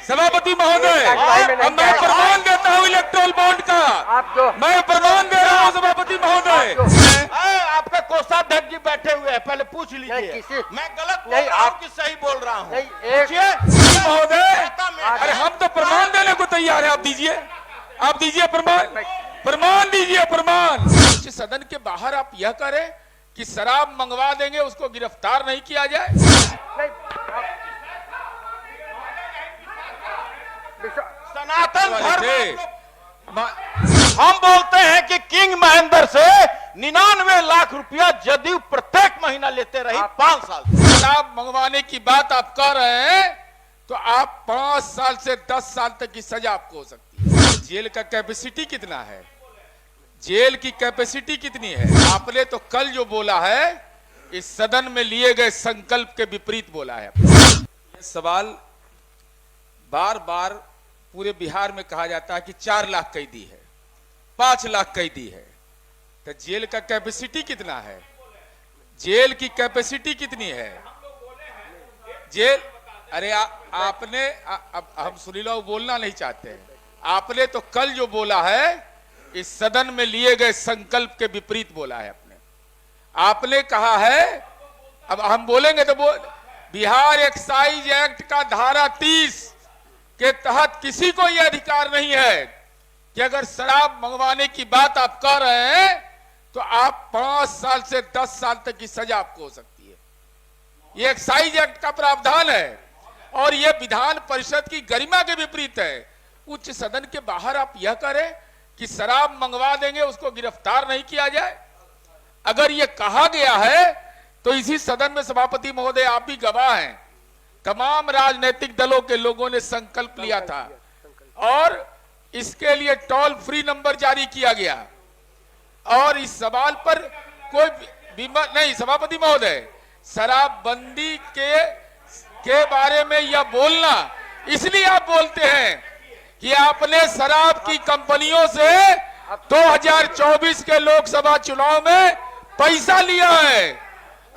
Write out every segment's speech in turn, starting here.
सभापति महोदय, अब मैं प्रमाण देता हूँ इलेक्ट्रोल बॉन्ड का। मैं प्रमाण दे रहा हूँ सभापति महोदय। आपके कोषाध्यक्ष जी बैठे हुए हैं, पहले पूछ लीजिए मैं गलत बोल रहा हूँ कि सही बोल रहा हूँ। महोदय, अरे हम तो प्रमाण देने को तैयार है। आप दीजिए, आप दीजिए प्रमाण, प्रमाण दीजिए प्रमाण। सदन के बाहर आप यह करें कि शराब मंगवा देंगे, उसको गिरफ्तार नहीं किया जाए। सनातन धर्म हम बोलते हैं कि किंग महेंद्र से 99 लाख रुपया जदयू प्रत्येक महीना लेते रही 5 साल। शराब मंगवाने की बात आप कर रहे हैं तो आप 5 साल से 10 साल तक की सजा आपको हो सकती है। जेल का कैपेसिटी कितना है? जेल की कैपेसिटी कितनी है? आपने तो कल जो बोला है इस सदन में लिए गए संकल्प के विपरीत बोला है। सवाल बार बार पूरे बिहार में कहा जाता है कि 4 लाख कैदी है, 5 लाख कैदी है, तो जेल का कैपेसिटी कितना है? जेल की कैपेसिटी कितनी है? जेल, अरे आपने अब हम सुनील बोलना नहीं चाहते हैं। आपने तो कल जो बोला है इस सदन में लिए गए संकल्प के विपरीत बोला है। आपने कहा है, अब हम बोलेंगे तो बिहार एक्साइज एक्ट का धारा 30 के तहत किसी को यह अधिकार नहीं है कि अगर शराब मंगवाने की बात आप कर रहे हैं तो आप 5 साल से 10 साल तक की सजा आपको हो सकती है। यह एक्साइज एक्ट का प्रावधान है और यह विधान परिषद की गरिमा के विपरीत है। उच्च सदन के बाहर आप यह करें कि शराब मंगवा देंगे, उसको गिरफ्तार नहीं किया जाए। अगर यह कहा गया है तो इसी सदन में सभापति महोदय आप भी गवाह हैं, तमाम राजनीतिक दलों के लोगों ने संकल्प लिया था और इसके लिए टोल फ्री नंबर जारी किया गया और इस सवाल पर कोई नहीं। सभापति महोदय, शराबबंदी के बारे में यह बोलना इसलिए आप बोलते हैं कि आपने शराब की कंपनियों से 2024 के लोकसभा चुनाव में पैसा लिया है।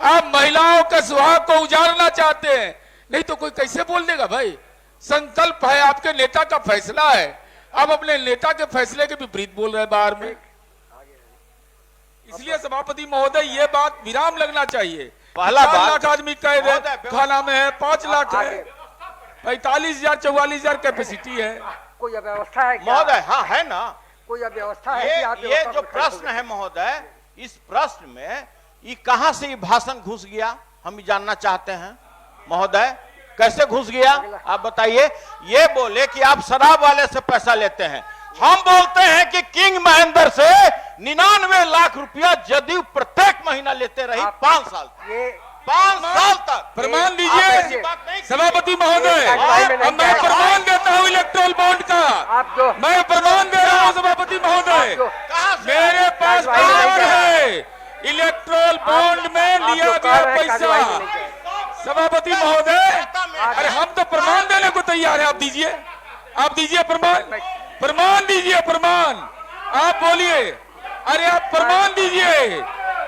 आप महिलाओं के सुहाग को उजाड़ना चाहते हैं, नहीं तो कोई कैसे बोल देगा भाई? संकल्प है, आपके नेता का फैसला है, आप अपने नेता के फैसले के विपरीत बोल रहे हैं बाहर में। इसलिए सभापति महोदय ये बात विराम लगना चाहिए। 4 लाख आदमी कैद खाना में है, 5 लाख है, 45,000 44,000 कैपेसिटी है। कोई व्यवस्था है महोदय? हाँ है ना, कोई व्यवस्था है? ये जो प्रश्न है महोदय, इस प्रश्न में ये कहां से ये भाषण घुस गया हम भी जानना चाहते हैं। महोदय कैसे घुस गया आप बताइए। ये बोले कि आप शराब वाले से पैसा लेते हैं, हम बोलते हैं कि किंग महेंद्र से 99 लाख रुपया जदयू प्रत्येक महीना लेते रही 5 साल, 5 साल तक। प्रमाण दीजिए सभापति महोदय, अब मैं प्रमाण देता हूँ इलेक्ट्रोल बॉन्ड का। मैं प्रमाण दे रहा हूँ सभापति महोदय, मेरे पास प्रमाण है। इलेक्ट्रोल बॉन्ड में लिया गया पैसा। सभापति महोदय, अरे हम तो प्रमाण देने को तैयार है। आप दीजिए, आप दीजिए प्रमाण, प्रमाण दीजिए प्रमाण। आप बोलिए, अरे आप प्रमाण दीजिए।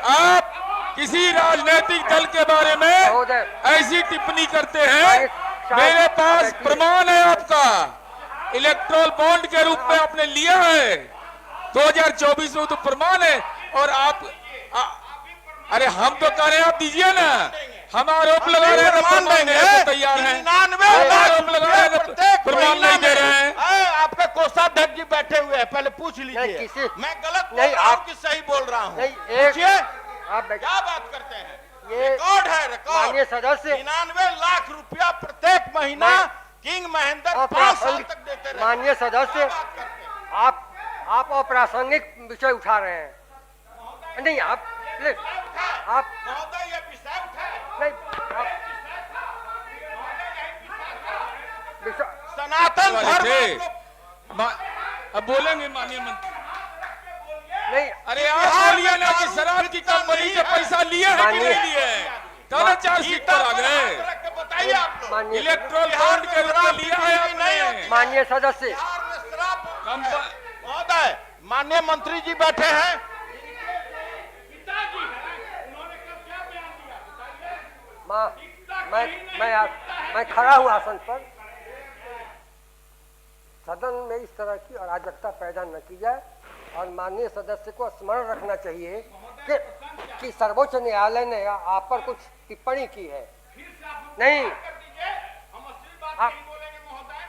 आप किसी राजनीतिक दल के बारे में ऐसी टिप्पणी करते हैं, मेरे पास प्रमाण है आपका। इलेक्ट्रोल बॉन्ड के रूप में आपने लिया है 2024 में, तो प्रमाण है। और आप अरे हम तो कह रहे हैं आप दीजिए ना। हम आरोप लगा रहे हैं प्रमाण देने को तैयार हैं, आरोप लगा रहे हैं प्रमाण नहीं दे रहे हैं। आपके कोषाध्यक्ष जी बैठे हुए हैं, पहले पूछ लीजिए मैं गलत बोल रहा हूँ कि सही बोल रहा हूँ। आप क्या बात करते हैं? ये रिकॉर्ड है, रिकॉर्ड। माननीय सदस्य 99 लाख रुपया प्रत्येक महीना किंग महेंद्र 5 साल तक देते रहे। माननीय सदस्य, आप अप्रासंगिक विषय उठा रहे हैं। नहीं आप महोदय ये विषय उठाए, सनातन धर्म। अब बोलेंगे माननीय मंत्री। नहीं, अरे आप बोलिए ना कि शराब की कंपनी से पैसा लिया है कि नहीं लिया है? ताना 4 सीट पर आ गए। बताइए आप लोग, इलेक्ट्रोल बॉन्ड के रूप में लिया है आपने? माननीय सदस्य महोदय, माननीय मंत्री जी बैठे हैं। मैं खड़ा हूँ आसन पर। सदन में इस तरह की अराजकता पैदा न की जाए और माननीय सदस्य को स्मरण रखना चाहिए कि सर्वोच्च न्यायालय ने आप पर कुछ टिप्पणी की है। नहीं, आप बोलेंगे महोदय,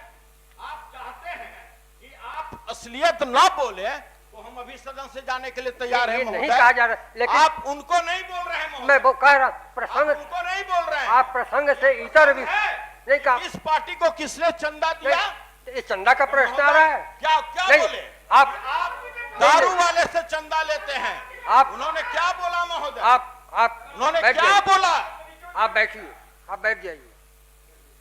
आप चाहते हैं कि आप असलियत ना बोले तो हम अभी सदन से जाने के लिए तैयार हैं। नहीं कहा जा रहा, लेकिन आप उनको नहीं बोल रहे हैं। मैं वो कह रहा प्रसंग, उनको नहीं बोल रहे हैं। आप प्रसंग से इतर भी नहीं कहा। इस पार्टी को किसने चंदा दिया? ये चंदा का प्रश्न आ रहा है। क्या क्या नहीं, बोले? आप दारू वाले से चंदा लेते हैं। आप उन्होंने क्या बोला महोदय? आप उन्होंने बैठ क्या जाइए। बोला? आप बैठिए, आप बैठ जाइए।